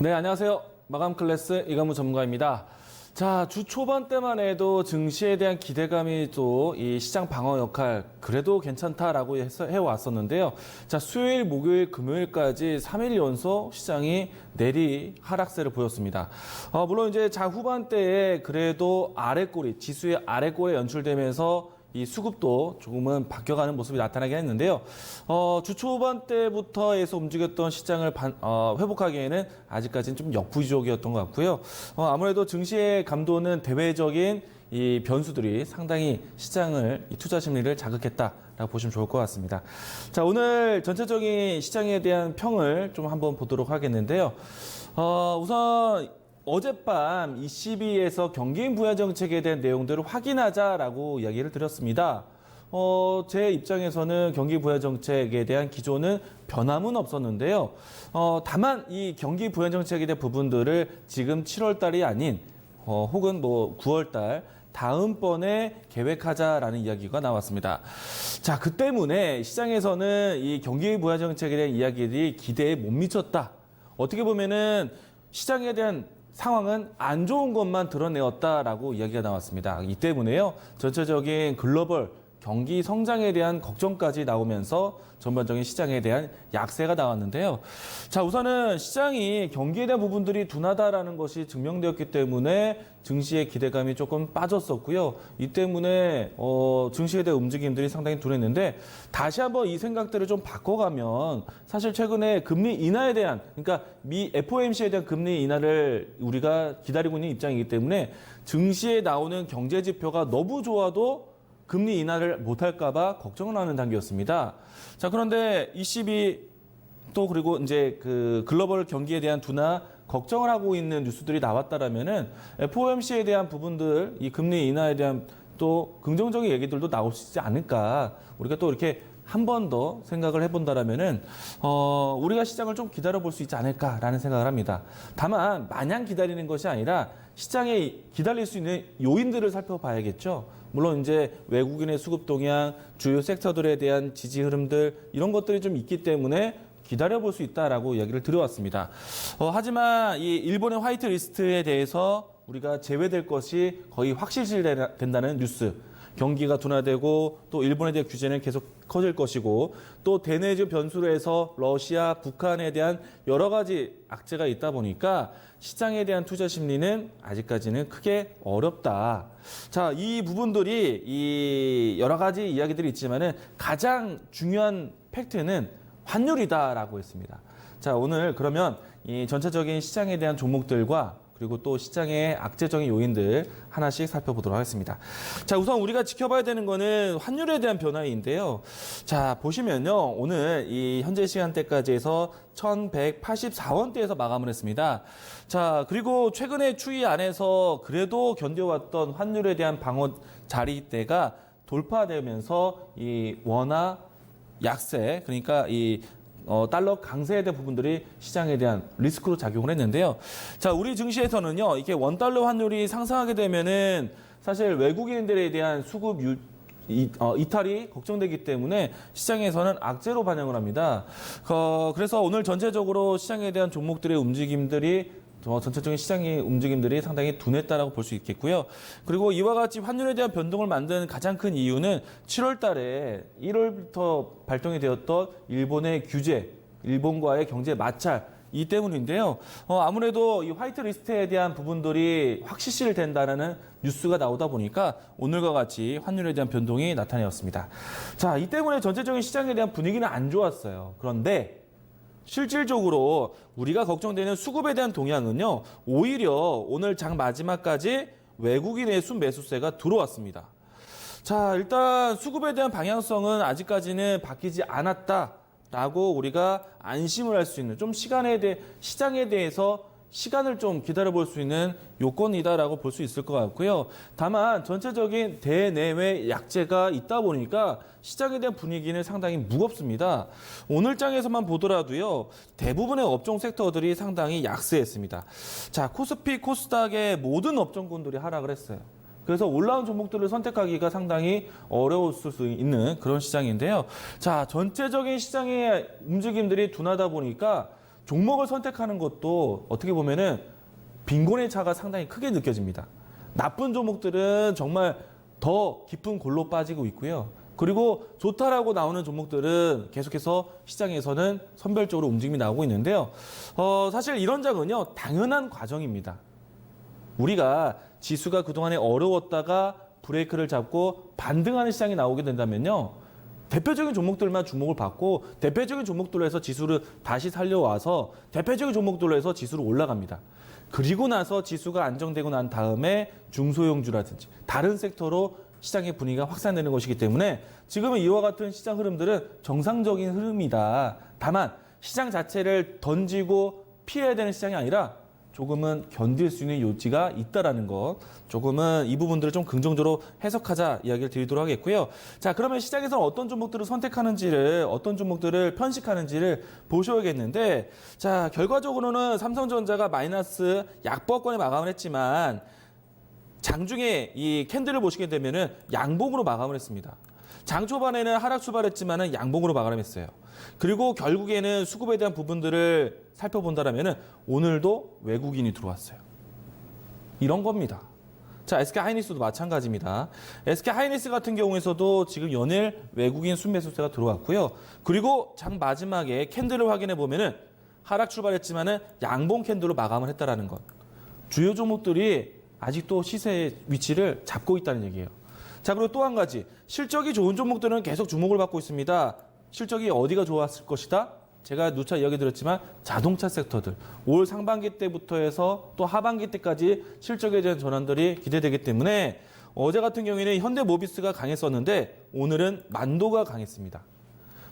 네, 안녕하세요. 마감 클래스 이강무 전문가입니다. 자, 주 초반 때만 해도 증시에 대한 기대감이 또 이 시장 방어 역할 그래도 괜찮다라고 해왔었는데요. 자, 수요일, 목요일, 금요일까지 3일 연속 시장이 내리 하락세를 보였습니다. 물론 이제 장 후반대에 그래도 아래꼬리, 지수의 아래꼬리에 연출되면서 이 수급도 조금은 바뀌어가는 모습이 나타나긴 했는데요. 주 초반 때부터에서 움직였던 시장을 회복하기에는 아직까지는 좀 역부족이었던 것 같고요. 아무래도 증시의 감도는 대외적인 이 변수들이 상당히 시장을, 이 투자 심리를 자극했다라고 보시면 좋을 것 같습니다. 자, 오늘 전체적인 시장에 대한 평을 좀 한번 보도록 하겠는데요. 우선 어젯밤 ECB에서 경기인 부양 정책에 대한 내용들을 확인하자라고 이야기를 드렸습니다. 제 입장에서는 경기 부양 정책에 대한 기조는 변함은 없었는데요. 다만 이 경기 부양 정책에 대한 부분들을 지금 7월 달이 아닌 혹은 뭐 9월 달 다음번에 계획하자라는 이야기가 나왔습니다. 자, 그 때문에 시장에서는 이 경기 부양 정책에 대한 이야기들이 기대에 못 미쳤다. 어떻게 보면은 시장에 대한 상황은 안 좋은 것만 드러내었다라고 이야기가 나왔습니다. 이 때문에요, 전체적인 글로벌 경기 성장에 대한 걱정까지 나오면서 전반적인 시장에 대한 약세가 나왔는데요. 자, 우선은 시장이 경기에 대한 부분들이 둔하다라는 것이 증명되었기 때문에 증시의 기대감이 조금 빠졌었고요. 이 때문에 증시에 대한 움직임들이 상당히 둔했는데, 다시 한번 이 생각들을 좀 바꿔가면 사실 최근에 금리 인하에 대한, 그러니까 미 FOMC에 대한 금리 인하를 우리가 기다리고 있는 입장이기 때문에 증시에 나오는 경제 지표가 너무 좋아도 금리 인하를 못할까 봐 걱정을 하는 단계였습니다. 자, 그런데 ECB 또 그리고 이제 그 글로벌 경기에 대한 둔화 걱정을 하고 있는 뉴스들이 나왔다라면은 FOMC에 대한 부분들, 이 금리 인하에 대한 또 긍정적인 얘기들도 나올 수 있지 않을까. 우리가 또 이렇게 한 번 더 생각을 해본다라면은 우리가 시장을 좀 기다려볼 수 있지 않을까라는 생각을 합니다. 다만 마냥 기다리는 것이 아니라 시장에 기다릴 수 있는 요인들을 살펴봐야겠죠. 물론 이제 외국인의 수급 동향, 주요 섹터들에 대한 지지 흐름들, 이런 것들이 좀 있기 때문에 기다려볼 수 있다라고 이야기를 드려왔습니다. 하지만 이 일본의 화이트 리스트에 대해서 우리가 제외될 것이 거의 확실시된다는 뉴스. 경기가 둔화되고 또 일본에 대한 규제는 계속 커질 것이고, 또 대내적 변수로 해서 러시아, 북한에 대한 여러 가지 악재가 있다 보니까 시장에 대한 투자 심리는 아직까지는 크게 어렵다. 자, 이 부분들이 이 여러 가지 이야기들이 있지만은 가장 중요한 팩트는 환율이다라고 했습니다. 자, 오늘 그러면 이 전체적인 시장에 대한 종목들과 그리고 또 시장의 악재적인 요인들 하나씩 살펴보도록 하겠습니다. 자, 우선 우리가 지켜봐야 되는 거는 환율에 대한 변화인데요. 자, 보시면요, 오늘 이 현재 시간대까지 해서 1184원대에서 마감을 했습니다. 자, 그리고 최근의 추이 안에서 그래도 견뎌왔던 환율에 대한 방어 자리대가 돌파되면서 이 원화 약세, 그러니까 이 달러 강세에 대한 부분들이 시장에 대한 리스크로 작용을 했는데요. 자, 우리 증시에서는요, 이렇게 원달러 환율이 상승하게 되면은 사실 외국인들에 대한 수급 이탈이 걱정되기 때문에 시장에서는 악재로 반영을 합니다. 그래서 오늘 전체적으로 시장에 대한 종목들의 움직임들이 전체적인 시장의 움직임들이 상당히 둔했다라고 볼 수 있겠고요. 그리고 이와 같이 환율에 대한 변동을 만든 가장 큰 이유는 7월 달에 1월부터 발동이 되었던 일본의 규제, 일본과의 경제 마찰, 이 때문인데요. 아무래도 이 화이트 리스트에 대한 부분들이 확실시 된다는 뉴스가 나오다 보니까 오늘과 같이 환율에 대한 변동이 나타났습니다. 자, 이 때문에 전체적인 시장에 대한 분위기는 안 좋았어요. 그런데 실질적으로 우리가 걱정되는 수급에 대한 동향은요, 오히려 오늘 장 마지막까지 외국인의 순매수세가 들어왔습니다. 자, 일단 수급에 대한 방향성은 아직까지는 바뀌지 않았다라고 우리가 안심을 할 수 있는, 좀 시장에 대해서 시간을 좀 기다려볼 수 있는 요건이다라고 볼 수 있을 것 같고요. 다만 전체적인 대내외 약재가 있다 보니까 시장에 대한 분위기는 상당히 무겁습니다. 오늘 장에서만 보더라도요, 대부분의 업종 섹터들이 상당히 약세했습니다. 자, 코스피, 코스닥의 모든 업종군들이 하락을 했어요. 그래서 올라온 종목들을 선택하기가 상당히 어려웠을 수 있는 그런 시장인데요. 자, 전체적인 시장의 움직임들이 둔하다 보니까 종목을 선택하는 것도 어떻게 보면은 빈곤의 차가 상당히 크게 느껴집니다. 나쁜 종목들은 정말 더 깊은 골로 빠지고 있고요. 그리고 좋다라고 나오는 종목들은 계속해서 시장에서는 선별적으로 움직임이 나오고 있는데요. 사실 이런 장은요, 당연한 과정입니다. 우리가 지수가 그동안에 어려웠다가 브레이크를 잡고 반등하는 시장이 나오게 된다면요. 대표적인 종목들만 주목을 받고 대표적인 종목들로 해서 지수를 다시 살려와서 대표적인 종목들로 해서 지수로 올라갑니다. 그리고 나서 지수가 안정되고 난 다음에 중소형주라든지 다른 섹터로 시장의 분위기가 확산되는 것이기 때문에 지금은 이와 같은 시장 흐름들은 정상적인 흐름이다. 다만 시장 자체를 던지고 피해야 되는 시장이 아니라 조금은 견딜 수 있는 요지가 있다라는 것, 조금은 이 부분들을 좀 긍정적으로 해석하자 이야기를 드리도록 하겠고요. 자, 그러면 시장에서 어떤 종목들을 선택하는지를, 어떤 종목들을 편식하는지를 보셔야겠는데, 자, 결과적으로는 삼성전자가 마이너스 약보합권에 마감을 했지만 장중에 이 캔들을 보시게 되면은 양봉으로 마감을 했습니다. 장 초반에는 하락 출발했지만은 양봉으로 마감했어요. 그리고 결국에는 수급에 대한 부분들을 살펴본다라면은 오늘도 외국인이 들어왔어요. 이런 겁니다. 자, SK 하이닉스도 마찬가지입니다. SK 하이닉스 같은 경우에서도 지금 연일 외국인 순매수세가 들어왔고요. 그리고 장 마지막에 캔들을 확인해 보면은 하락 출발했지만은 양봉 캔들로 마감을 했다라는 것. 주요 종목들이 아직도 시세의 위치를 잡고 있다는 얘기예요. 자, 그리고 또 한 가지. 실적이 좋은 종목들은 계속 주목을 받고 있습니다. 실적이 어디가 좋았을 것이다? 제가 누차 이야기 드렸지만 자동차 섹터들. 올 상반기 때부터 해서 또 하반기 때까지 실적에 대한 전환들이 기대되기 때문에 어제 같은 경우에는 현대모비스가 강했었는데 오늘은 만도가 강했습니다.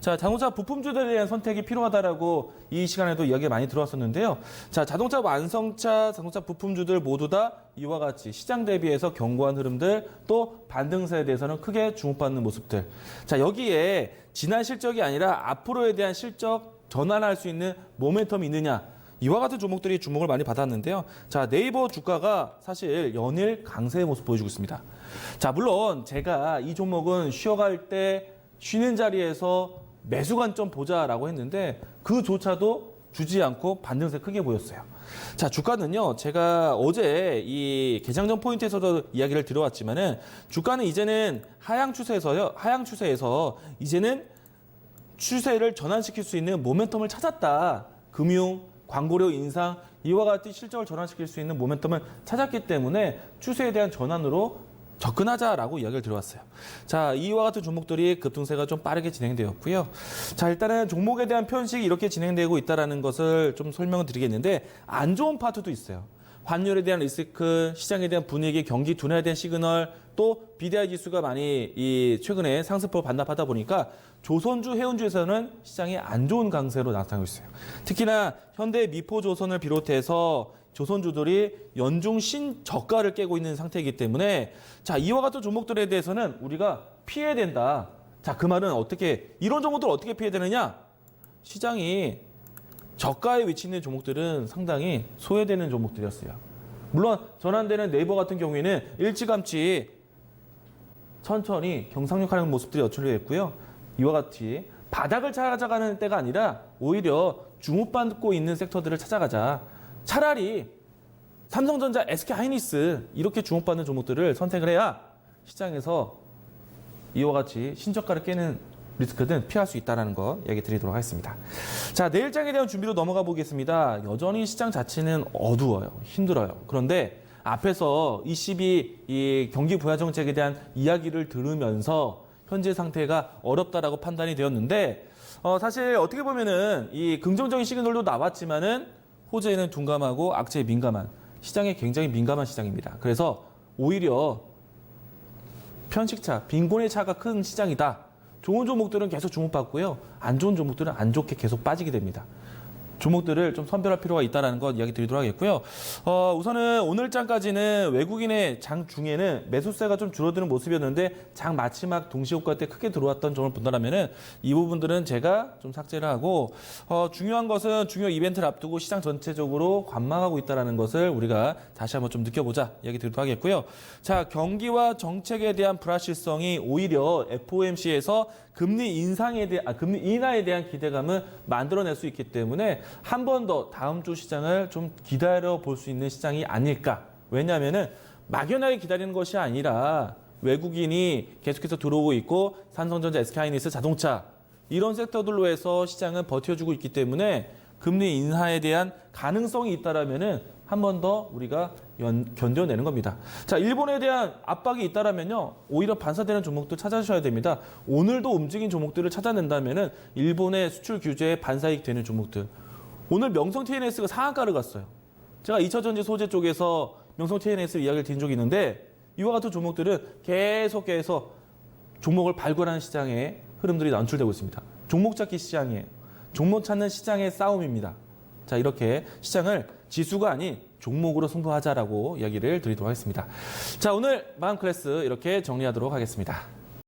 자, 자동차 부품주들에 대한 선택이 필요하다라고 이 시간에도 이야기가 많이 들어왔었는데요. 자, 자동차 완성차, 자동차 부품주들 모두 다 이와 같이 시장 대비해서 견고한 흐름들, 또 반등세에 대해서는 크게 주목받는 모습들. 자, 여기에 지난 실적이 아니라 앞으로에 대한 실적 전환할 수 있는 모멘텀이 있느냐. 이와 같은 종목들이 주목을 많이 받았는데요. 자, 네이버 주가가 사실 연일 강세의 모습 보여주고 있습니다. 자, 물론 제가 이 종목은 쉬어갈 때 쉬는 자리에서 매수 관점 보자라고 했는데 그조차도 주지 않고 반등세 크게 보였어요. 자, 주가는요. 제가 어제 이 개장전 포인트에서도 이야기를 드려왔지만은 주가는 이제는 하향 추세에서 이제는 추세를 전환시킬 수 있는 모멘텀을 찾았다. 금융, 광고료 인상, 이와 같은 실적을 전환시킬 수 있는 모멘텀을 찾았기 때문에 추세에 대한 전환으로 접근하자라고 이야기를 들어왔어요. 자, 이와 같은 종목들이 급등세가 좀 빠르게 진행되었고요. 자, 일단은 종목에 대한 편식이 이렇게 진행되고 있다는 것을 좀 설명을 드리겠는데 안 좋은 파트도 있어요. 환율에 대한 리스크, 시장에 대한 분위기, 경기 둔화에 대한 시그널, 또 BDI 지수가 많이 최근에 상승폭을 반납하다 보니까 조선주, 해운주에서는 시장이 안 좋은 강세로 나타나고 있어요. 특히나 현대 미포조선을 비롯해서 조선주들이 연중 신저가를 깨고 있는 상태이기 때문에 자, 이와 같은 종목들에 대해서는 우리가 피해야 된다. 자, 그 말은 어떻게 이런 종목들 어떻게 피해야 되느냐? 시장이 저가에 위치해 있는 종목들은 상당히 소외되는 종목들이었어요. 물론 전환되는 네이버 같은 경우에는 일찌감치 천천히 경상륙하는 모습들이 연출됐고요. 이와 같이 바닥을 찾아가는 때가 아니라 오히려 주목받고 있는 섹터들을 찾아가자. 차라리 삼성전자, SK 하이닉스 이렇게 주목받는 종목들을 선택을 해야 시장에서 이와 같이 신저가를 깨는 리스크는 피할 수 있다는 거 얘기 드리도록 하겠습니다. 자, 내일장에 대한 준비로 넘어가 보겠습니다. 여전히 시장 자체는 어두워요. 힘들어요. 그런데 앞에서 이 경기 부양 정책에 대한 이야기를 들으면서 현재 상태가 어렵다라고 판단이 되었는데 사실 어떻게 보면은 이 긍정적인 시그널도 나왔지만은 호재에는 둔감하고 악재에 민감한 시장에 굉장히 민감한 시장입니다. 그래서 오히려 편식차, 빈곤의 차가 큰 시장이다. 좋은 종목들은 계속 주목받고요. 안 좋은 종목들은 안 좋게 계속 빠지게 됩니다. 종목들을 좀 선별할 필요가 있다는 것 이야기 드리도록 하겠고요. 우선은 오늘 장까지는 외국인의 장 중에는 매수세가 좀 줄어드는 모습이었는데 장 마지막 동시효과 때 크게 들어왔던 점을 본다면은 이 부분들은 제가 좀 삭제를 하고 중요한 것은 중요 이벤트를 앞두고 시장 전체적으로 관망하고 있다는 것을 우리가 다시 한번 좀 느껴보자 이야기 드리도록 하겠고요. 자, 경기와 정책에 대한 불확실성이 오히려 FOMC에서 금리 인하에 대한 기대감을 만들어낼 수 있기 때문에 한 번 더 다음 주 시장을 좀 기다려 볼 수 있는 시장이 아닐까. 왜냐하면은 막연하게 기다리는 것이 아니라 외국인이 계속해서 들어오고 있고 삼성전자, SK하이닉스, 자동차 이런 섹터들로 해서 시장은 버텨주고 있기 때문에 금리 인하에 대한 가능성이 있다라면은 한 번 더 우리가 견뎌내는 겁니다. 자, 일본에 대한 압박이 있다라면요, 오히려 반사되는 종목들 찾아주셔야 됩니다. 오늘도 움직인 종목들을 찾아낸다면은 일본의 수출 규제에 반사익 되는 종목들. 오늘 명성 TNS가 상한가를 갔어요. 제가 2차전지 소재 쪽에서 명성 TNS 이야기를 드린 적이 있는데 이와 같은 종목들은 계속해서 종목을 발굴하는 시장에 흐름들이 연출되고 있습니다. 종목 찾기 시장이에요. 종목 찾는 시장의 싸움입니다. 자, 이렇게 시장을 지수가 아닌 종목으로 승부하자라고 이야기를 드리도록 하겠습니다. 자, 오늘 마감 클래스 이렇게 정리하도록 하겠습니다.